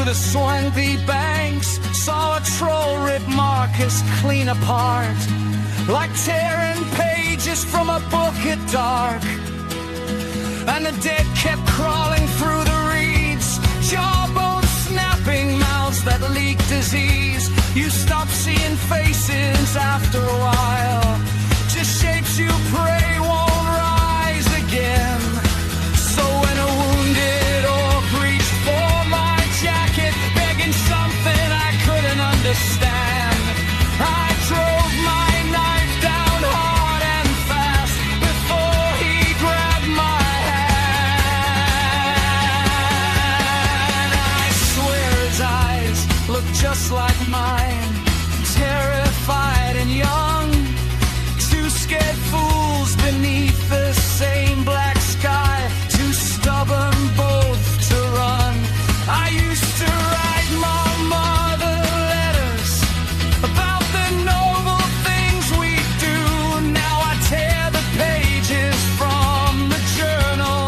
the swampy banks, saw a troll rip Marcus clean apart, like tearing pages from a book at dark. And the dead kept crawling through the reeds, jawbones snapping, mouths that leak disease. You stop seeing faces after a while, just shapes you pray won't rise again. So when a wounded orc reached for my jacket, begging something I couldn't understand, I drove my knife down hard and fast before he grabbed my hand. I swear his eyes look just like mine, terrified and young, two scared fools beneath the same black sky, too stubborn both to run. I used to write my mother letters about the noble things we do. Now I tear the pages from the journal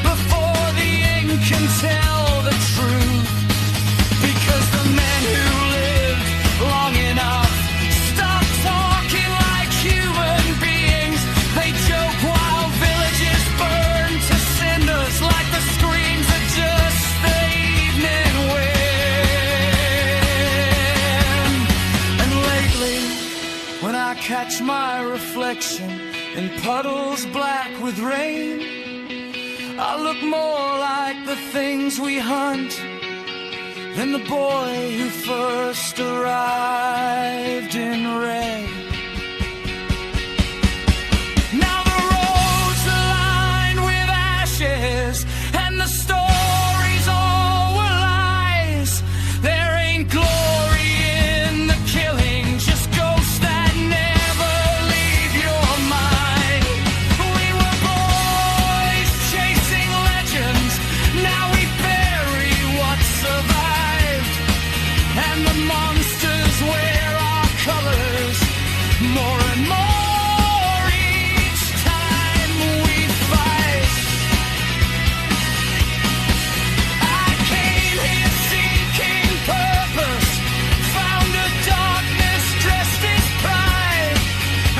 before the ink can tell the truth, because the men who lived long enough stop talking like human beings. They joke while villages burn to cinders, like the screams of just the evening wind. And lately, when I catch my reflection in puddles black with rain, I look more like the things we hunt than the boy who first arrived in red. Now the roads are lined with ashes, and the stories all were lies. There ain't glory in the killing, just ghosts that never leave your mind. We were boys chasing legends, now we bury what survived, and the monsters wear our colors more and more each time we fight. I came here seeking purpose, found a darkness dressed as pride,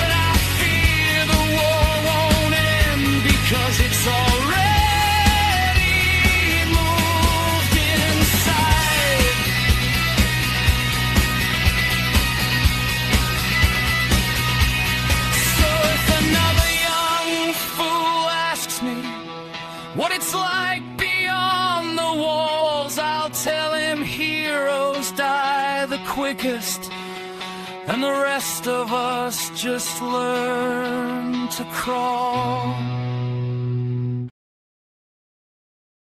and I fear the war won't end because it's already moved inside. So if another young fool asks me what it's like beyond the walls, I'll tell him heroes die the quickest, and the rest of us just learn to crawl.